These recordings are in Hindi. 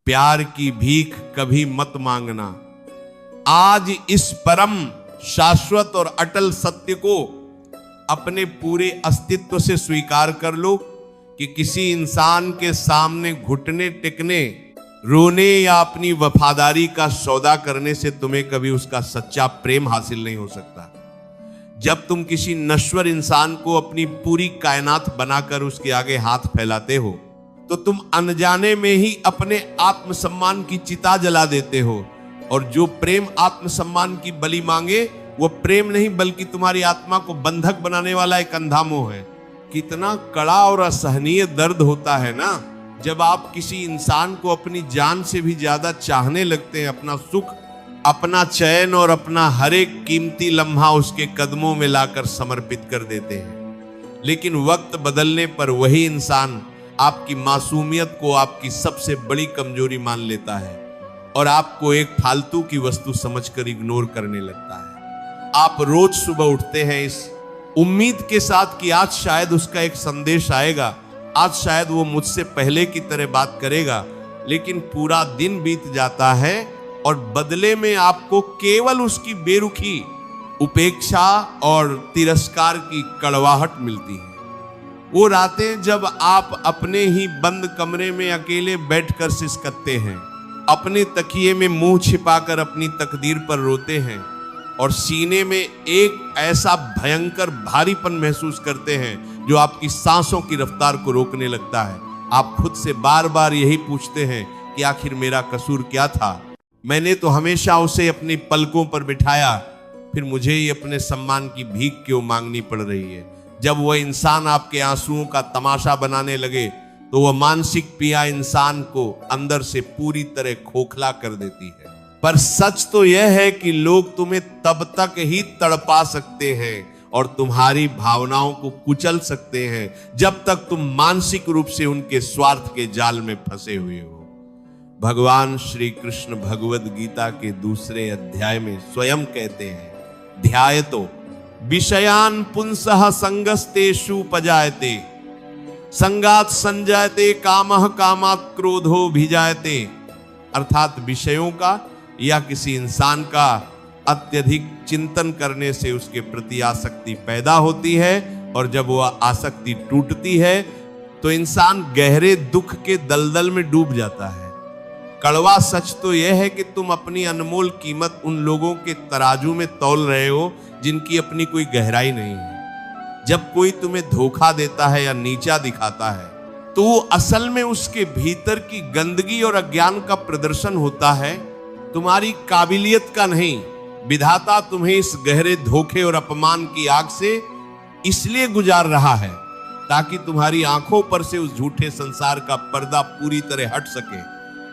प्यार की भीख कभी मत मांगना। आज इस परम शाश्वत और अटल सत्य को अपने पूरे अस्तित्व से स्वीकार कर लो कि किसी इंसान के सामने घुटने टेकने, रोने या अपनी वफादारी का सौदा करने से तुम्हें कभी उसका सच्चा प्रेम हासिल नहीं हो सकता। जब तुम किसी नश्वर इंसान को अपनी पूरी कायनात बनाकर उसके आगे हाथ फैलाते हो तो तुम अनजाने में ही अपने आत्मसम्मान की चिता जला देते हो। और जो प्रेम आत्मसम्मान की बलि मांगे वो प्रेम नहीं बल्कि तुम्हारी आत्मा को बंधक बनाने वाला एक अंधा मोह है। कितना कड़ा और असहनीय दर्द होता है ना जब आप किसी इंसान को अपनी जान से भी ज्यादा चाहने लगते हैं, अपना सुख, अपना चैन और अपना हर एक कीमती लम्हा उसके कदमों में लाकर समर्पित कर देते हैं। लेकिन वक्त बदलने पर वही इंसान आपकी मासूमियत को आपकी सबसे बड़ी कमजोरी मान लेता है और आपको एक फालतू की वस्तु समझकर इग्नोर करने लगता है। आप रोज सुबह उठते हैं इस उम्मीद के साथ कि आज शायद उसका एक संदेश आएगा, आज शायद वो मुझसे पहले की तरह बात करेगा, लेकिन पूरा दिन बीत जाता है और बदले में आपको केवल उसकी बेरुखी, उपेक्षा और तिरस्कार की कड़वाहट मिलती है। वो रातें जब आप अपने ही बंद कमरे में अकेले बैठकर सिसकते हैं, अपने तकिए में मुंह छिपाकर अपनी तकदीर पर रोते हैं और सीने में एक ऐसा भयंकर भारीपन महसूस करते हैं जो आपकी सांसों की रफ्तार को रोकने लगता है। आप खुद से बार बार यही पूछते हैं कि आखिर मेरा कसूर क्या था? मैंने तो हमेशा उसे अपनी पलकों पर बिठाया, फिर मुझे ही अपने सम्मान की भीख क्यों मांगनी पड़ रही है? जब वह इंसान आपके आंसुओं का तमाशा बनाने लगे तो वह मानसिक पीड़ा इंसान को अंदर से पूरी तरह खोखला कर देती है। पर सच तो यह है कि लोग तुम्हें तब तक ही तड़पा सकते हैं और तुम्हारी भावनाओं को कुचल सकते हैं जब तक तुम मानसिक रूप से उनके स्वार्थ के जाल में फंसे हुए हो। भगवान श्री कृष्ण भगवद गीता के 2 अध्याय में स्वयं कहते हैं, ध्यायतो विषयान पुंसः संगस्तेषु पजायते संगात संजायते कामः कामात् क्रोधो भिजायते। अर्थात विषयों का या किसी इंसान का अत्यधिक चिंतन करने से उसके प्रति आसक्ति पैदा होती है और जब वह आसक्ति टूटती है तो इंसान गहरे दुख के दलदल में डूब जाता है। कड़वा सच तो यह है कि तुम अपनी अनमोल कीमत उन लोगों के तराजू में तौल रहे हो जिनकी अपनी कोई गहराई नहीं है। जब कोई तुम्हें धोखा देता है या नीचा दिखाता है तो वो असल में उसके भीतर की गंदगी और अज्ञान का प्रदर्शन होता है, तुम्हारी काबिलियत का नहीं। विधाता तुम्हें इस गहरे धोखे और अपमान की आग से इसलिए गुजार रहा है ताकि तुम्हारी आंखों पर से उस झूठे संसार का पर्दा पूरी तरह हट सके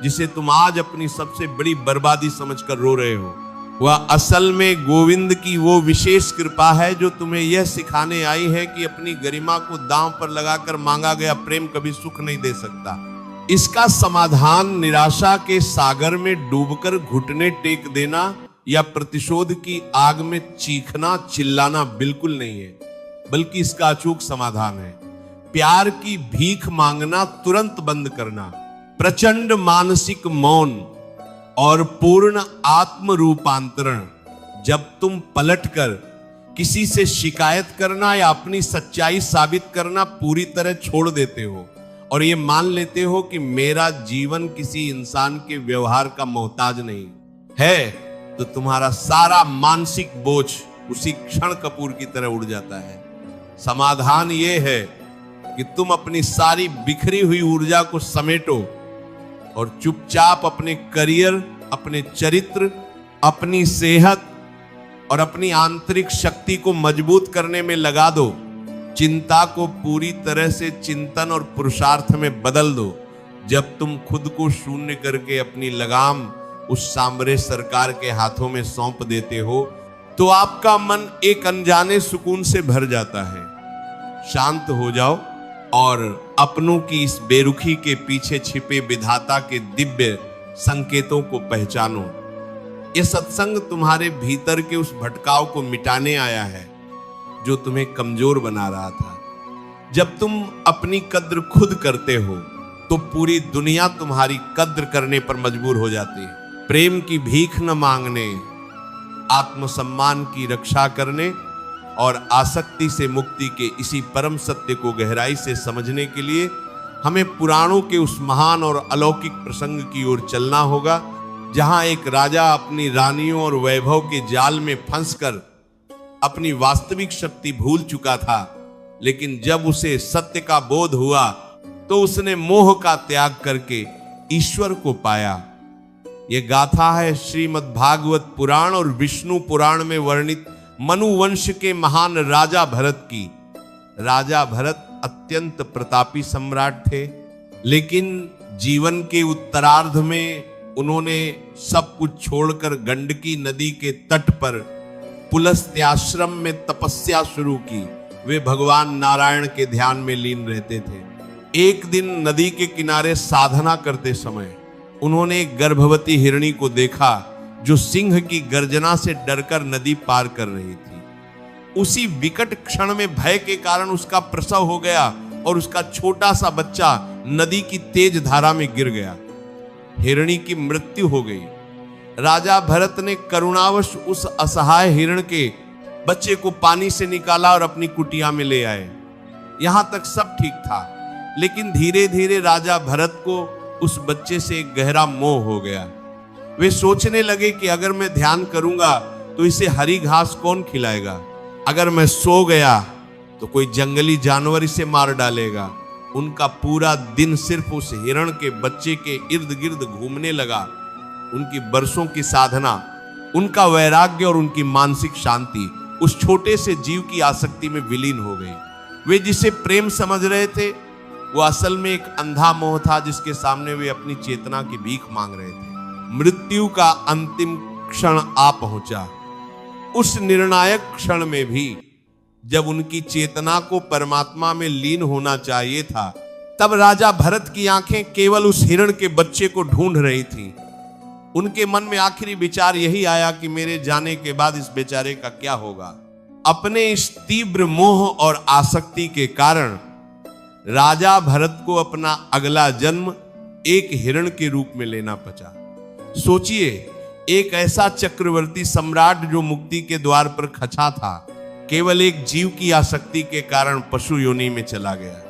जिसे तुम आज अपनी सबसे बड़ी बर्बादी समझकर रो रहे हो। वह असल में गोविंद की वो विशेष कृपा है जो तुम्हें यह सिखाने आई है कि अपनी गरिमा को दांव पर लगाकर मांगा गया प्रेम कभी सुख नहीं दे सकता। इसका समाधान निराशा के सागर में डूबकर घुटने टेक देना या प्रतिशोध की आग में चीखना चिल्लाना बिल्कुल नहीं है, बल्कि इसका अचूक समाधान है प्यार की भीख मांगना तुरंत बंद करना, प्रचंड मानसिक मौन और पूर्ण आत्म रूपांतरण। जब तुम पलटकर किसी से शिकायत करना या अपनी सच्चाई साबित करना पूरी तरह छोड़ देते हो और ये मान लेते हो कि मेरा जीवन किसी इंसान के व्यवहार का मोहताज नहीं है, तो तुम्हारा सारा मानसिक बोझ उसी क्षण कपूर की तरह उड़ जाता है। समाधान ये है कि तुम अपनी सारी बिखरी हुई ऊर्जा को समेटो और चुपचाप अपने करियर, अपने चरित्र, अपनी सेहत और अपनी आंतरिक शक्ति को मजबूत करने में लगा दो। चिंता को पूरी तरह से चिंतन और पुरुषार्थ में बदल दो। जब तुम खुद को शून्य करके अपनी लगाम उस सांवरे सरकार के हाथों में सौंप देते हो तो आपका मन एक अनजाने सुकून से भर जाता है। शांत हो जाओ और अपनों की इस बेरुखी के पीछे छिपे विधाता के दिव्य संकेतों को पहचानो। ये सत्संग तुम्हारे भीतर के उस भटकाव को मिटाने आया है जो तुम्हें कमजोर बना रहा था। जब तुम अपनी कद्र खुद करते हो तो पूरी दुनिया तुम्हारी कद्र करने पर मजबूर हो जाती है। प्रेम की भीख न मांगने, आत्मसम्मान की रक्षा करने और आसक्ति से मुक्ति के इसी परम सत्य को गहराई से समझने के लिए हमें पुराणों के उस महान और अलौकिक प्रसंग की ओर चलना होगा, जहां एक राजा अपनी रानियों और वैभव के जाल में फंसकर अपनी वास्तविक शक्ति भूल चुका था, लेकिन जब उसे सत्य का बोध हुआ तो उसने मोह का त्याग करके ईश्वर को पाया। यह गाथा है श्रीमद् भागवत पुराण और विष्णु पुराण में वर्णित मनु वंश के महान राजा भरत की। राजा भरत अत्यंत प्रतापी सम्राट थे, लेकिन जीवन के उत्तरार्ध में उन्होंने सब कुछ छोड़कर गंडकी नदी के तट पर पुलस्त्याश्रम में तपस्या शुरू की। वे भगवान नारायण के ध्यान में लीन रहते थे। एक दिन नदी के किनारे साधना करते समय उन्होंने एक गर्भवती हिरणी को देखा जो सिंह की गर्जना से डरकर नदी पार कर रही थी। उसी विकट क्षण में भय के कारण उसका प्रसव हो गया और उसका छोटा सा बच्चा नदी की तेज धारा में गिर गया। हिरणी की मृत्यु हो गई। राजा भरत ने करुणावश उस असहाय हिरण के बच्चे को पानी से निकाला और अपनी कुटिया में ले आए। यहां तक सब ठीक था, लेकिन धीरे धीरे राजा भरत को उस बच्चे से एक गहरा मोह हो गया। वे सोचने लगे कि अगर मैं ध्यान करूंगा तो इसे हरी घास कौन खिलाएगा, अगर मैं सो गया तो कोई जंगली जानवर इसे मार डालेगा। उनका पूरा दिन सिर्फ उस हिरण के बच्चे के इर्द गिर्द घूमने लगा। उनकी बरसों की साधना, उनका वैराग्य और उनकी मानसिक शांति उस छोटे से जीव की आसक्ति में विलीन हो गई। वे जिसे प्रेम समझ रहे थे वो असल में एक अंधा मोह था, जिसके सामने वे अपनी चेतना की भीख मांग रहे थे। मृत्यु का अंतिम क्षण आ पहुंचा। उस निर्णायक क्षण में भी जब उनकी चेतना को परमात्मा में लीन होना चाहिए था, तब राजा भरत की आंखें केवल उस हिरण के बच्चे को ढूंढ रही थी। उनके मन में आखिरी विचार यही आया कि मेरे जाने के बाद इस बेचारे का क्या होगा। अपने इस तीव्र मोह और आसक्ति के कारण राजा भरत को अपना अगला जन्म एक हिरण के रूप में लेना पड़ा। सोचिए, एक ऐसा चक्रवर्ती सम्राट जो मुक्ति के द्वार पर खचा था, केवल एक जीव की आसक्ति के कारण पशु योनि में चला गया।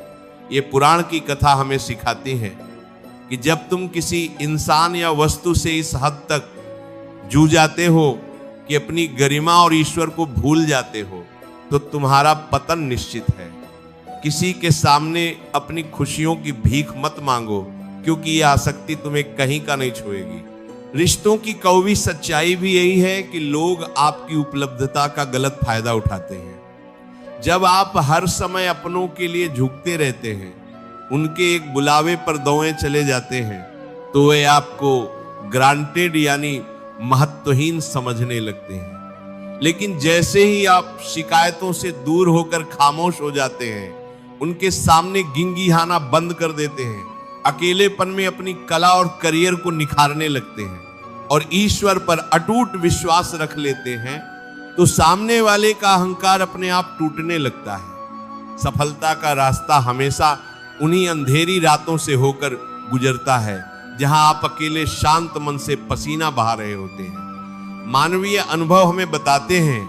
ये पुराण की कथा हमें सिखाती है कि जब तुम किसी इंसान या वस्तु से इस हद तक जूझ जाते हो कि अपनी गरिमा और ईश्वर को भूल जाते हो, तो तुम्हारा पतन निश्चित है। किसी के सामने अपनी खुशियों की भीख मत मांगो, क्योंकि यह आसक्ति तुम्हें कहीं का नहीं छोड़ेगी। रिश्तों की कौवी सच्चाई भी यही है कि लोग आपकी उपलब्धता का गलत फायदा उठाते हैं। जब आप हर समय अपनों के लिए झुकते रहते हैं, उनके एक बुलावे पर दौड़े चले जाते हैं, तो वे आपको ग्रांटेड यानी महत्वहीन समझने लगते हैं। लेकिन जैसे ही आप शिकायतों से दूर होकर खामोश हो जाते हैं, उनके सामने गिंगिहाना बंद कर देते हैं, अकेलेपन में अपनी कला और करियर को निखारने लगते हैं और ईश्वर पर अटूट विश्वास रख लेते हैं, तो सामने वाले का अहंकार अपने आप टूटने लगता है। सफलता का रास्ता हमेशा उन्हीं अंधेरी रातों से होकर गुजरता है जहां आप अकेले शांत मन से पसीना बहा रहे होते हैं। मानवीय अनुभव हमें बताते हैं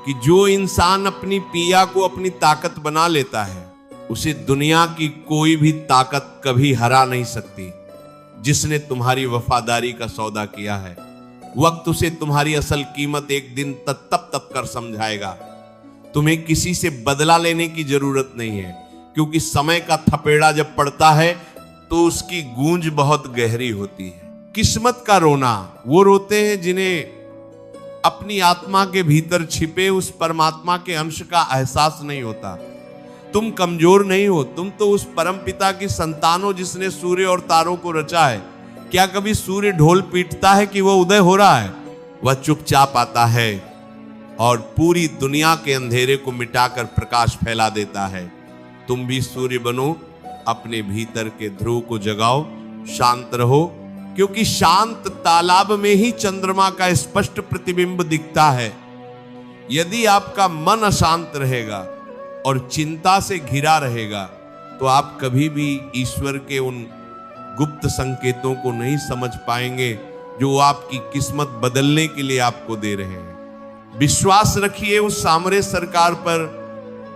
कि जो इंसान अपनी पीड़ा को अपनी ताकत बना लेता है, उसे दुनिया की कोई भी ताकत कभी हरा नहीं सकती। जिसने तुम्हारी वफादारी का सौदा किया है, वक्त उसे तुम्हारी असल कीमत एक दिन तब कर समझाएगा। तुम्हें किसी से बदला लेने की जरूरत नहीं है, क्योंकि समय का थपेड़ा जब पड़ता है तो उसकी गूंज बहुत गहरी होती है। किस्मत का रोना वो रोते हैं जिन्हें अपनी आत्मा के भीतर छिपे उस परमात्मा के अंश का एहसास नहीं होता। तुम कमजोर नहीं हो, तुम तो उस परम पिता की संतान हो जिसने सूर्य और तारों को रचा है। क्या कभी सूर्य ढोल पीटता है कि वह उदय हो रहा है? वह चुपचाप आता है और पूरी दुनिया के अंधेरे को मिटाकर प्रकाश फैला देता है। तुम भी सूर्य बनो, अपने भीतर के ध्रुव को जगाओ, शांत रहो, क्योंकि शांत तालाब में ही चंद्रमा का स्पष्ट प्रतिबिंब दिखता है। यदि आपका मन अशांत रहेगा और चिंता से घिरा रहेगा, तो आप कभी भी ईश्वर के उन गुप्त संकेतों को नहीं समझ पाएंगे जो आपकी किस्मत बदलने के लिए आपको दे रहे हैं। विश्वास रखिए उस सामरे सरकार पर।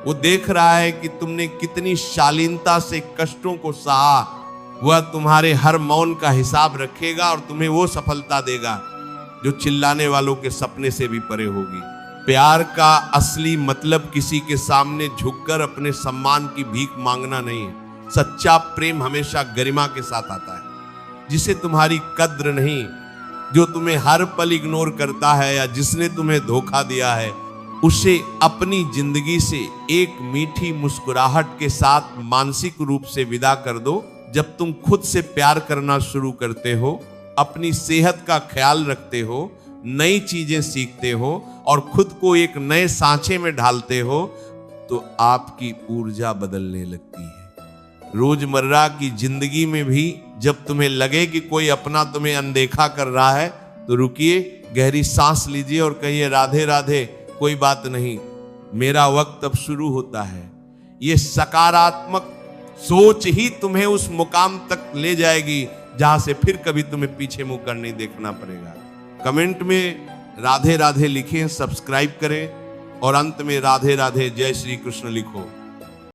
वो देख रहा है कि तुमने कितनी शालीनता से कष्टों को सहा। वह तुम्हारे हर मौन का हिसाब रखेगा और तुम्हें वो सफलता देगा जो चिल्लाने वालों के सपने से भी परे होगी। प्यार का असली मतलब किसी के सामने झुककर अपने सम्मान की भीख मांगना नहीं है। सच्चा प्रेम हमेशा गरिमा के साथ आता है। जिसे तुम्हारी कद्र नहीं, जो तुम्हें हर पल इग्नोर करता है या जिसने तुम्हें धोखा दिया है, उसे अपनी जिंदगी से एक मीठी मुस्कुराहट के साथ मानसिक रूप से विदा कर दो। जब तुम खुद से प्यार करना शुरू करते हो, अपनी सेहत का ख्याल रखते हो, नई चीजें सीखते हो और खुद को एक नए सांचे में ढालते हो, तो आपकी ऊर्जा बदलने लगती है। रोजमर्रा की जिंदगी में भी जब तुम्हें लगे कि कोई अपना तुम्हें अनदेखा कर रहा है, तो रुकिए, गहरी सांस लीजिए और कहिए राधे राधे, कोई बात नहीं, मेरा वक्त अब शुरू होता है। ये सकारात्मक सोच ही तुम्हें उस मुकाम तक ले जाएगी जहां से फिर कभी तुम्हें पीछे मुंह कर नहीं देखना पड़ेगा। कमेंट में राधे राधे लिखें, सब्सक्राइब करें और अंत में राधे राधे जय श्री कृष्ण लिखो।